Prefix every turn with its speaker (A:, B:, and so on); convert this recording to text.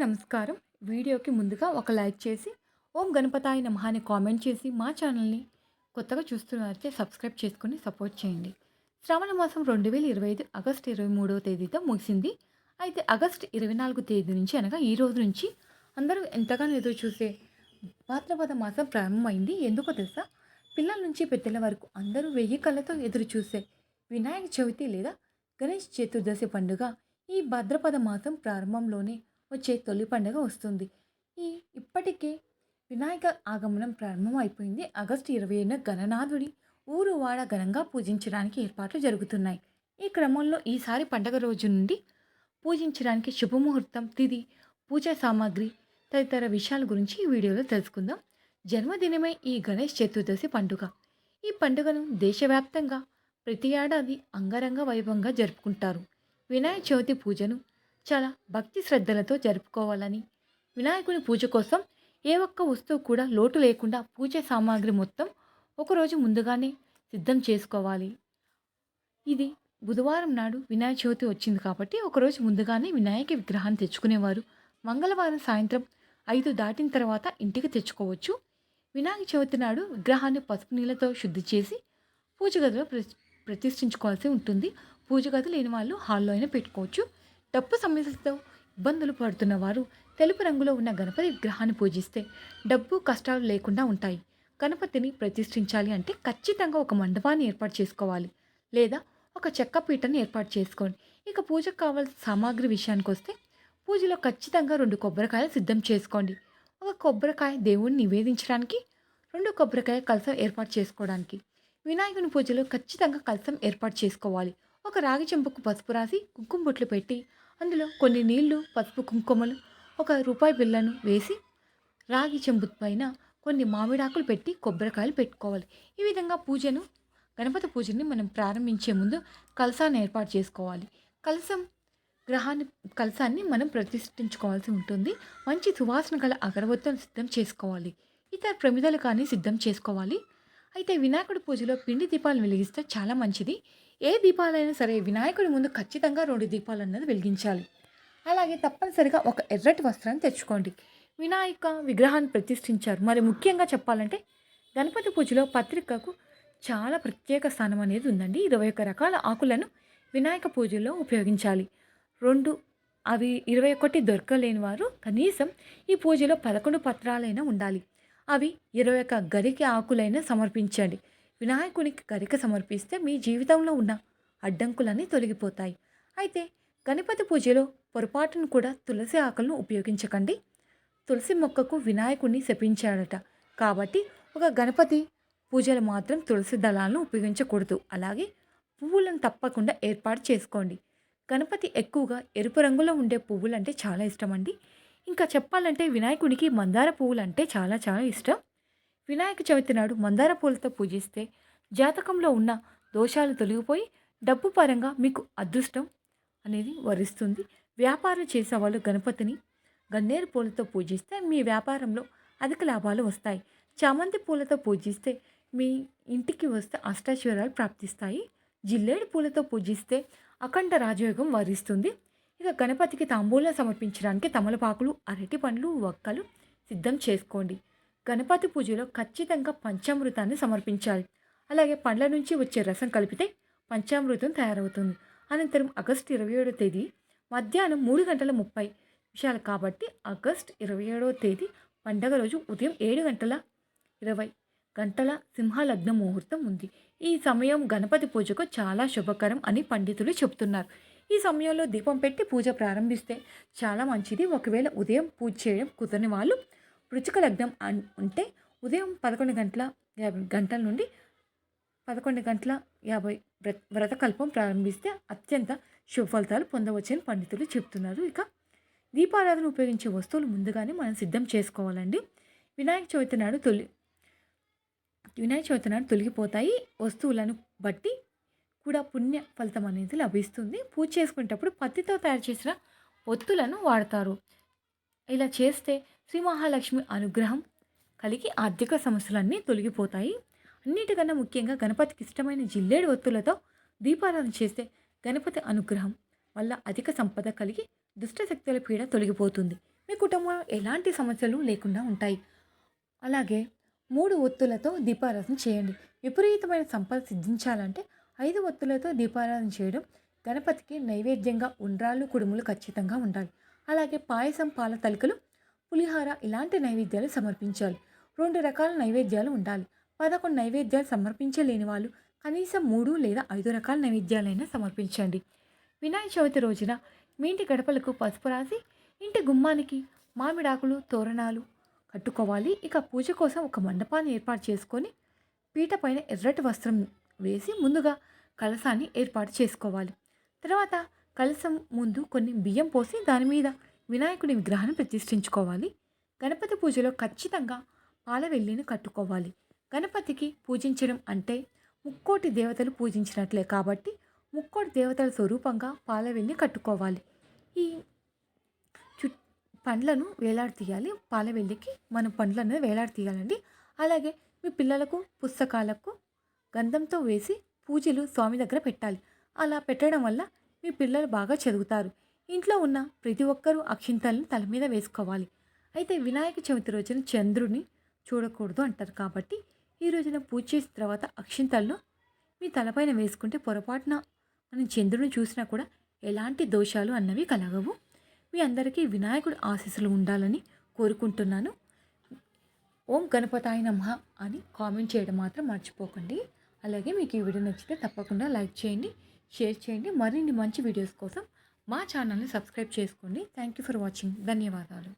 A: నమస్కారం. వీడియోకి ముందుగా ఒక లైక్ చేసి, ఓం గణపతాయ నమః అని కామెంట్ చేసి, మా ఛానల్‌ని కొత్తగా చూస్తున్నవారైతే సబ్స్క్రైబ్ చేసుకొని సపోర్ట్ చేయండి. శ్రావణ మాసం 2025 ఆగస్టు 23వ తేదీతో ముగిసింది. అయితే ఆగస్టు 24 తేదీ నుంచి అనగా ఈ రోజు నుంచి అందరూ ఎంతగానో ఎదురు చూసే భాద్రపద మాసం ప్రారంభమైంది. ఎందుకో తెలుసా? పిల్లల నుంచి పెద్దల వరకు అందరూ వెయ్యి కళ్ళతో ఎదురు చూసే వినాయక చవితి లేదా గణేష్ చతుర్దశి పండుగ ఈ భాద్రపద మాసం ప్రారంభంలోనే వచ్చే తొలి పండుగ వస్తుంది. ఇప్పటికే వినాయక ఆగమనం ప్రారంభం అయిపోయింది. ఆగస్టు 27న గణనాథుడి ఊరు వాడ ఘనంగా పూజించడానికి ఏర్పాట్లు జరుగుతున్నాయి. ఈ క్రమంలో ఈసారి పండగ రోజు నుండి పూజించడానికి శుభముహూర్తం, తిథి, పూజా సామాగ్రి తదితర విషయాల గురించి ఈ వీడియోలో తెలుసుకుందాం. జన్మదినమే ఈ గణేష్ చతుర్దశి పండుగ. ఈ పండుగను దేశవ్యాప్తంగా ప్రతి ఏడాది అంగరంగ వైభవంగా జరుపుకుంటారు. వినాయక చవితి పూజను చాలా భక్తి శ్రద్ధలతో జరుపుకోవాలని, వినాయకుని పూజ కోసం ఏ ఒక్క వస్తువు కూడా లోటు లేకుండా పూజ సామాగ్రి మొత్తం ఒకరోజు ముందుగానే సిద్ధం చేసుకోవాలి. ఇది బుధవారం నాడు వినాయక చవితి వచ్చింది కాబట్టి ఒకరోజు ముందుగానే వినాయక విగ్రహాన్ని తెచ్చుకునేవారు. మంగళవారం సాయంత్రం 5 దాటిన తర్వాత ఇంటికి తెచ్చుకోవచ్చు. వినాయక చవితి నాడు విగ్రహాన్ని పసుపు నీళ్ళతో శుద్ధి చేసి పూజ గదిలో ప్రతిష్ఠించుకోవాల్సి ఉంటుంది. పూజ గది లేని వాళ్ళు హాల్లో అయినా పెట్టుకోవచ్చు. డబ్బు సమస్యలతో ఇబ్బందులు పడుతున్న వారు తెలుపు రంగులో ఉన్న గణపతి విగ్రహాన్ని పూజిస్తే డబ్బు కష్టాలు లేకుండా ఉంటాయి. గణపతిని ప్రతిష్ఠించాలి అంటే ఖచ్చితంగా ఒక మండపాన్ని ఏర్పాటు చేసుకోవాలి, లేదా ఒక చెక్క పీటను ఏర్పాటు చేసుకోండి. ఇక పూజకు కావాల్సిన సామాగ్రి విషయానికి వస్తే పూజలో ఖచ్చితంగా 2 కొబ్బరికాయలు సిద్ధం చేసుకోండి. ఒక కొబ్బరికాయ దేవుణ్ణి నివేదించడానికి, 2 కొబ్బరికాయ కలసం ఏర్పాటు చేసుకోవడానికి. వినాయకుని పూజలో ఖచ్చితంగా కలసం ఏర్పాటు చేసుకోవాలి. ఒక రాగి చెంబుకు పసుపు రాసి కుంకుమ బొట్లు పెట్టి అందులో కొన్ని నీళ్లు, పసుపు, కుంకుమలు, ఒక రూపాయి బిళ్ళను వేసి రాగి చెంబు పైన కొన్ని మామిడాకులు పెట్టి కొబ్బరికాయలు పెట్టుకోవాలి. ఈ విధంగా గణపతి పూజని మనం ప్రారంభించే ముందు కలసాన్ని ఏర్పాటు చేసుకోవాలి. గ్రహాన్ని కలసాన్ని మనం ప్రతిష్ఠించుకోవాల్సి ఉంటుంది. మంచి సువాసన గల అగరబత్తులను సిద్ధం చేసుకోవాలి. ఇతర ప్రమిదలు కానీ సిద్ధం చేసుకోవాలి. అయితే వినాయకుడి పూజలో పిండి దీపాలు వెలిగిస్తే చాలా మంచిది. ఏ దీపాలైనా సరే వినాయకుడి ముందు ఖచ్చితంగా 2 దీపాలు అన్నది వెలిగించాలి. అలాగే తప్పనిసరిగా ఒక ఎర్రటి వస్త్రాన్ని తెచ్చుకోండి. వినాయక విగ్రహాన్ని ప్రతిష్ఠించారు. మరి ముఖ్యంగా చెప్పాలంటే గణపతి పూజలో పత్రికకు చాలా ప్రత్యేక స్థానం అనేది ఉందండి. 21 రకాల ఆకులను వినాయక పూజలో ఉపయోగించాలి. 2 అవి 21 దొరకలేని వారు కనీసం ఈ పూజలో 11 పత్రాలైనా ఉండాలి. అవి 21 గరిక ఆకులైనా సమర్పించండి. వినాయకునికి గరిక సమర్పిస్తే మీ జీవితంలో ఉన్న అడ్డంకులన్నీ తొలగిపోతాయి. అయితే గణపతి పూజలో పొరపాటును కూడా తులసి ఆకులను ఉపయోగించకండి. తులసి మొక్కకు వినాయకుడిని శపించాడట. కాబట్టి ఒక గణపతి పూజలు మాత్రం తులసి దళాలను ఉపయోగించకూడదు. అలాగే పువ్వులను తప్పకుండా ఏర్పాటు చేసుకోండి. గణపతి ఎక్కువగా ఎరుపు రంగులో ఉండే పువ్వులు అంటే చాలా ఇష్టం అండి. ఇంకా చెప్పాలంటే వినాయకుడికి మందార పువ్వులు అంటే చాలా చాలా ఇష్టం. వినాయక చవితి నాడు మందార పూలతో పూజిస్తే జాతకంలో ఉన్న దోషాలు తొలగిపోయి డబ్బు పరంగా మీకు అదృష్టం అనేది వరిస్తుంది. వ్యాపారం చేసేవాళ్ళు గణపతిని గన్నేరు పూలతో పూజిస్తే మీ వ్యాపారంలో అధిక లాభాలు వస్తాయి. చామంతి పూలతో పూజిస్తే మీ ఇంటికి వస్తే అష్టాశ్వరాలు ప్రాప్తిస్తాయి. జిల్లేడు పూలతో పూజిస్తే అఖండ రాజయోగం వరిస్తుంది. ఇక గణపతికి తాంబూలం సమర్పించడానికి తమలపాకులు, అరటి పండ్లు, వక్కలు సిద్ధం చేసుకోండి. గణపతి పూజలో ఖచ్చితంగా పంచామృతాన్ని సమర్పించాలి. అలాగే పండ్ల నుంచి వచ్చే రసం కలిపితే పంచామృతం తయారవుతుంది. అనంతరం ఆగస్టు 27వ తేదీ మధ్యాహ్నం 3:30 కాబట్టి ఆగస్టు 27వ తేదీ పండగ రోజు ఉదయం 7:20 సింహలగ్న ముహూర్తం ఉంది. ఈ సమయం గణపతి పూజకు చాలా శుభకరం అని పండితులు చెబుతున్నారు. ఈ సమయంలో దీపం పెట్టి పూజ ప్రారంభిస్తే చాలా మంచిది. ఒకవేళ ఉదయం పూజ చేయడం కుదరని వాళ్ళు వృచ్చిక లగ్నం ఉంటే ఉదయం 11:50 నుండి 11:50 వ్రతకల్పం ప్రారంభిస్తే అత్యంత శుభ ఫలితాలు పొందవచ్చని పండితులు చెప్తున్నారు. ఇక దీపారాధన ఉపయోగించే వస్తువులు ముందుగానే మనం సిద్ధం చేసుకోవాలండి. వినాయక చవితి నాడు తొలగిపోతాయి. వస్తువులను బట్టి కూడా పుణ్య ఫలితం అనేది లభిస్తుంది. పూజ చేసుకునేటప్పుడు పత్తితో తయారు చేసిన ఒత్తులను వాడతారు. ఇలా చేస్తే శ్రీ మహాలక్ష్మి అనుగ్రహం కలిగి ఆర్థిక సమస్యలన్నీ తొలగిపోతాయి. అన్నిటికన్నా ముఖ్యంగా గణపతికి ఇష్టమైన జిల్లేడు ఒత్తులతో దీపారాధన చేస్తే గణపతి అనుగ్రహం వల్ల అధిక సంపద కలిగి దుష్టశక్తుల పీడ తొలగిపోతుంది. మీకు కుటుంబం ఎలాంటి సమస్యలు లేకుండా ఉంటాయి. అలాగే 3 ఒత్తులతో దీపారాధన చేయండి. విపరీతమైన సంపద సిద్ధించాలంటే 5 ఒత్తులతో దీపారాధన చేయడం. గణపతికి నైవేద్యంగా ఉండ్రాళ్ళు, కుడుములు ఖచ్చితంగా ఉండాలి. అలాగే పాయసం, పాల తలికలు, పులిహార ఇలాంటి నైవేద్యాలు సమర్పించాలి. 2 రకాల నైవేద్యాలు ఉండాలి. 11 నైవేద్యాలు సమర్పించలేని వాళ్ళు కనీసం 3 లేదా 5 రకాల నైవేద్యాలైనా సమర్పించండి. వినాయక చవితి రోజున మీ ఇంటి గడపలకు పసుపు రాసి ఇంటి గుమ్మానికి మామిడాకులు, తోరణాలు కట్టుకోవాలి. ఇక పూజ కోసం ఒక మండపాన్ని ఏర్పాటు చేసుకొని పీట పైన ఎర్రటి వస్త్రం వేసి ముందుగా కలశాన్ని ఏర్పాటు చేసుకోవాలి. తర్వాత కలశం ముందు కొన్ని బియ్యం పోసి దాని మీద వినాయకుడి విగ్రహాన్ని ప్రతిష్ఠించుకోవాలి. గణపతి పూజలో ఖచ్చితంగా పాలవెల్లిని కట్టుకోవాలి. గణపతికి పూజించడం అంటే ముక్కోటి దేవతలు పూజించినట్లే కాబట్టి ముక్కోటి దేవతల స్వరూపంగా పాలవెల్లిని కట్టుకోవాలి. ఈ పండ్లను వేలాడతీయాలి. పాలవెల్లికి మనం పండ్లను వేలాడతీయాలండి. అలాగే మీ పిల్లలకు పుస్తకాలకు గంధంతో వేసి పూజలు స్వామి దగ్గర పెట్టాలి. అలా పెట్టడం వల్ల మీ పిల్లలు బాగా చదువుతారు. ఇంట్లో ఉన్న ప్రతి ఒక్కరూ అక్షింతలను తల మీద వేసుకోవాలి. అయితే వినాయక చవితి రోజున చంద్రుని చూడకూడదు అంటారు కాబట్టి ఈ రోజున పూజ చేసిన తర్వాత అక్షింతలను మీ తలపైన వేసుకుంటే పొరపాటున మనం చంద్రుని చూసినా కూడా ఎలాంటి దోషాలు అన్నవి కలగవు. మీ అందరికీ వినాయకుడి ఆశీస్సులు ఉండాలని కోరుకుంటున్నాను. ఓం గణపతాయ నమః అని కామెంట్ చేయడం మాత్రం మర్చిపోకండి. అలాగే మీకు ఈ వీడియో నచ్చితే తప్పకుండా లైక్ చేయండి, షేర్ చేయండి. మరిన్ని మంచి వీడియోస్ కోసం మా ఛానల్ని సబ్స్క్రైబ్ చేసుకోండి. Thank you for watching. ధన్యవాదాలు.